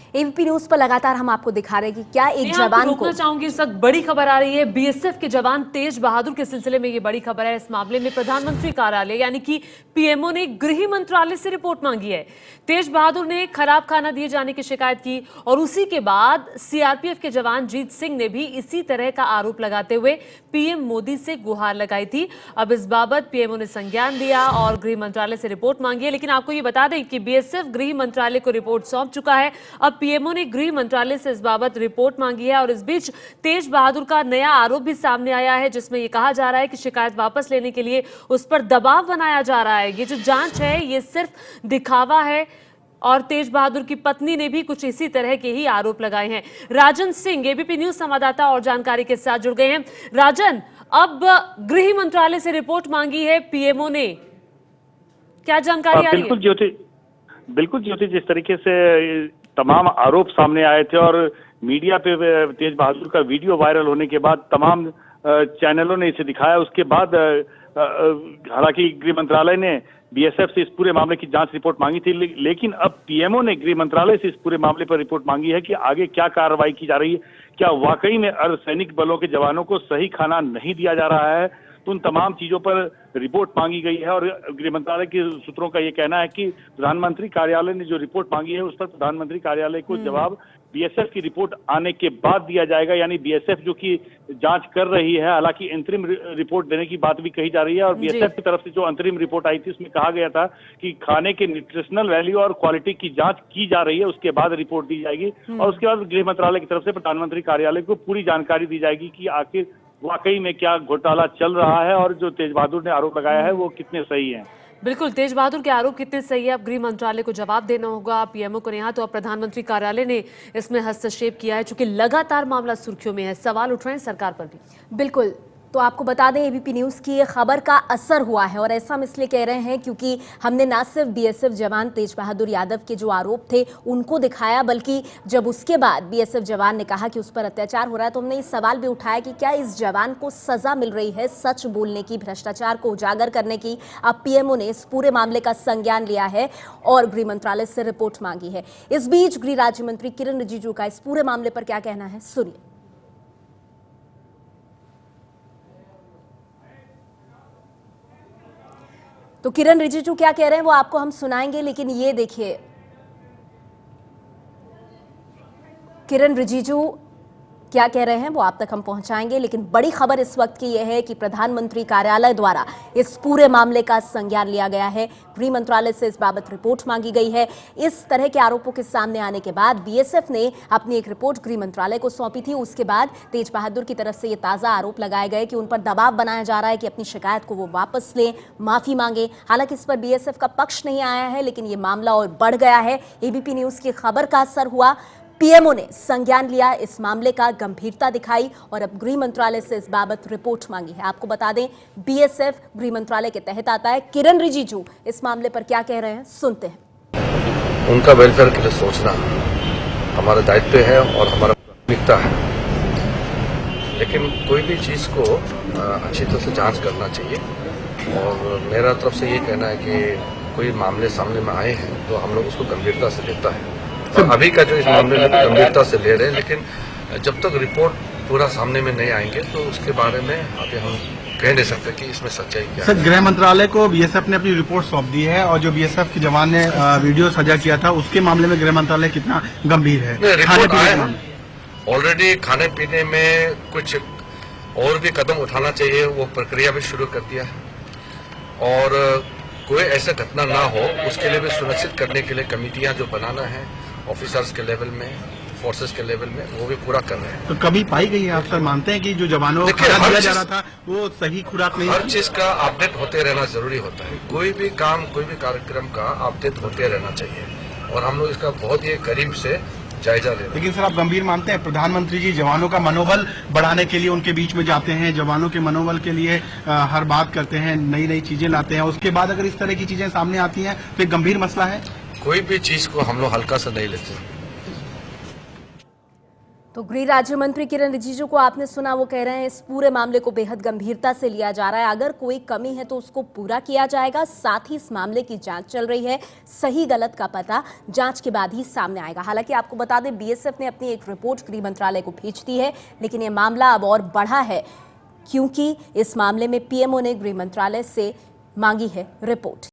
ABP news पर लगातार हम आपको दिखा रहे हैं कि क्या एक जवान को चाहूंगी। इस वक्त बड़ी खबर आ रही है, बीएसएफ के जवान तेज बहादुर के सिलसिले में ये बड़ी खबर है। इस मामले में प्रधानमंत्री कार्यालय यानी कि पीएमओ ने गृह मंत्रालय से रिपोर्ट मांगी है। तेज बहादुर ने खराब खाना दिए जाने की शिकायत की और उसी के बाद सीआरपीएफ के जवान जीत सिंह ने भी इसी तरह का आरोप लगाते हुए पीएम मोदी से गुहार लगाई थी। अब इस बाबत पीएमओ ने संज्ञान दिया और गृह मंत्रालय से रिपोर्ट मांगी है। लेकिन आपको ये बता दें कि बीएसएफ गृह मंत्रालय को रिपोर्ट सौंप चुका है। अब पीएमओ ने गृह मंत्रालय से इस बाबत रिपोर्ट मांगी है और इस बीच तेज बहादुर का नया आरोप भी सामने आया है, जिसमें यह कहा जा रहा है कि शिकायत वापस लेने के लिए उस पर दबाव बनाया जा रहा है। ये जो जांच है ये सिर्फ दिखावा है और तेज बहादुर की पत्नी ने भी कुछ इसी तरह के ही आरोप लगाए हैं। राजन सिंह एबीपी न्यूज संवाददाता और जानकारी के साथ जुड़ गए हैं। राजन, अब गृह मंत्रालय से रिपोर्ट मांगी है पीएमओ ने, क्या जानकारी आ रही है? बिल्कुल ज्योति, जिस तरीके से तमाम आरोप सामने आए थे और मीडिया पे तेज बहादुर का वीडियो वायरल होने के बाद तमाम चैनलों ने इसे दिखाया। उसके बाद हालांकि गृह मंत्रालय ने बीएसएफ से इस पूरे मामले की जांच रिपोर्ट मांगी थी, लेकिन अब पीएमओ ने गृह मंत्रालय से इस पूरे मामले पर रिपोर्ट मांगी है कि आगे क्या कार्रवाई की जा रही है। क्या वाकई में अर्धसैनिक बलों के जवानों को सही खाना नहीं दिया जा रहा है? तो उन तमाम चीजों पर रिपोर्ट मांगी गई है और गृह मंत्रालय के सूत्रों का ये कहना है कि प्रधानमंत्री कार्यालय ने जो रिपोर्ट मांगी है उस पर प्रधानमंत्री कार्यालय को जवाब बीएसएफ की रिपोर्ट आने के बाद दिया जाएगा। यानी बीएसएफ जो कि जांच कर रही है, हालांकि अंतरिम रिपोर्ट देने की बात भी कही जा रही है और बीएसएफ की तरफ से जो अंतरिम रिपोर्ट आई थी उसमें कहा गया था कि खाने के न्यूट्रिशनल वैल्यू और क्वालिटी की जांच की जा रही है, उसके बाद रिपोर्ट दी जाएगी और उसके बाद गृह मंत्रालय की तरफ से प्रधानमंत्री कार्यालय को पूरी जानकारी दी जाएगी कि आखिर वाकई में क्या घोटाला चल रहा है और जो तेज बहादुर ने आरोप लगाया है वो कितने सही हैं। बिल्कुल, तेज बहादुर के आरोप कितने सही है, अब गृह मंत्रालय को जवाब देना होगा पीएमओ को। यहाँ तो अब प्रधानमंत्री कार्यालय ने इसमें हस्तक्षेप किया है, चूंकि लगातार मामला सुर्खियों में है, सवाल उठ रहे हैं सरकार पर भी। बिल्कुल, तो आपको बता दें एबीपी न्यूज़ की खबर का असर हुआ है और ऐसा हम इसलिए कह रहे हैं क्योंकि हमने ना सिर्फ बीएसएफ जवान तेज बहादुर यादव के जो आरोप थे उनको दिखाया, बल्कि जब उसके बाद बीएसएफ जवान ने कहा कि उस पर अत्याचार हो रहा है तो हमने ये सवाल भी उठाया कि क्या इस जवान को सजा मिल रही है सच बोलने की, भ्रष्टाचार को उजागर करने की। अब पीएमओ ने इस पूरे मामले का संज्ञान लिया है और गृह मंत्रालय से रिपोर्ट मांगी है। इस बीच गृह राज्य मंत्री किरण रिजिजू का इस पूरे मामले पर क्या कहना है, सुनिए। तो किरण रिजिजू क्या कह रहे हैं वो आपको हम सुनाएंगे, लेकिन ये देखिए किरण रिजिजू क्या कह रहे हैं वो आप तक हम पहुंचाएंगे। लेकिन बड़ी खबर इस वक्त की यह है कि प्रधानमंत्री कार्यालय द्वारा इस पूरे मामले का संज्ञान लिया गया है। गृह मंत्रालय से इस बाबत रिपोर्ट मांगी गई है। इस तरह के आरोपों के सामने आने के बाद बीएसएफ ने अपनी एक रिपोर्ट गृह मंत्रालय को सौंपी थी। उसके बाद तेज बहादुर की तरफ से ये ताजा आरोप लगाए गए कि उन पर दबाव बनाया जा रहा है कि अपनी शिकायत को वो वापस लें, माफी मांगे। हालांकि इस पर बीएसएफ का पक्ष नहीं आया है, लेकिन ये मामला और बढ़ गया है। एबीपी न्यूज की खबर का असर हुआ, पीएमओ ने संज्ञान लिया, इस मामले का गंभीरता दिखाई और अब गृह मंत्रालय से इस बाबत रिपोर्ट मांगी है। आपको बता दें बीएसएफ गृह मंत्रालय के तहत आता है। किरण रिजिजू इस मामले पर क्या कह रहे हैं, सुनते हैं। उनका वेलफेयर के लिए सोचना हमारा दायित्व है और हमारा प्राथमिकता है, लेकिन कोई भी चीज को अच्छी तरह से जांच करना चाहिए और मेरा तरफ से ये कहना है कि कोई मामले सामने में आए हैं तो हम लोग उसको गंभीरता से लेता है और अभी का जो इस मामले में गंभीरता से ले रहे हैं, लेकिन जब तक रिपोर्ट पूरा सामने में नहीं आएंगे तो उसके बारे में आगे हम कह नहीं सकते कि इसमें सच्चाई क्या है। सर, गृह मंत्रालय को बीएसएफ ने अपनी रिपोर्ट सौंप दी है और जो बीएसएफ के जवान ने वीडियो साझा किया था उसके मामले में गृह मंत्रालय कितना गंभीर है? रिपोर्ट आया है ऑलरेडी। खाने पीने में कुछ और भी कदम उठाना चाहिए, वो प्रक्रिया भी शुरू कर दिया है और कोई ऐसा घटना ना हो उसके लिए भी सुनिश्चित करने के लिए कमेटियां जो बनाना है ऑफिसर्स के लेवल में, फोर्सेस के लेवल में, वो भी पूरा कर रहे हैं। तो कभी पाई गई है आप सर मानते हैं कि जो जवानों को खाना दिया जा रहा था वो सही खुराक नहीं? हर चीज का अपडेट होते रहना जरूरी होता है। कोई भी काम, कोई भी कार्यक्रम का अपडेट होते रहना चाहिए और हम लोग इसका बहुत ही करीब से जायजा ले रहे हैं। लेकिन सर आप गंभीर मानते हैं प्रधानमंत्री जी जवानों का मनोबल बढ़ाने के लिए उनके बीच में जाते हैं, जवानों के मनोबल के लिए हर बात करते हैं, नई नई चीजें लाते हैं, उसके बाद अगर इस तरह की चीजें सामने आती हैं तो एक गंभीर मसला है? कोई भी चीज को हम लोग हल्का से नहीं लेते। तो गृह राज्य मंत्री किरण रिजिजू को आपने सुना, वो कह रहे हैं इस पूरे मामले को बेहद गंभीरता से लिया जा रहा है। अगर कोई कमी है तो उसको पूरा किया जाएगा। साथ ही इस मामले की जांच चल रही है, सही गलत का पता जांच के बाद ही सामने आएगा। हालांकि आपको बता दें, बीएसएफ ने अपनी एक रिपोर्ट गृह मंत्रालय को भेज दी है, लेकिन ये मामला अब और बढ़ा है क्योंकि इस मामले में पीएमओ ने गृह मंत्रालय से मांगी है रिपोर्ट।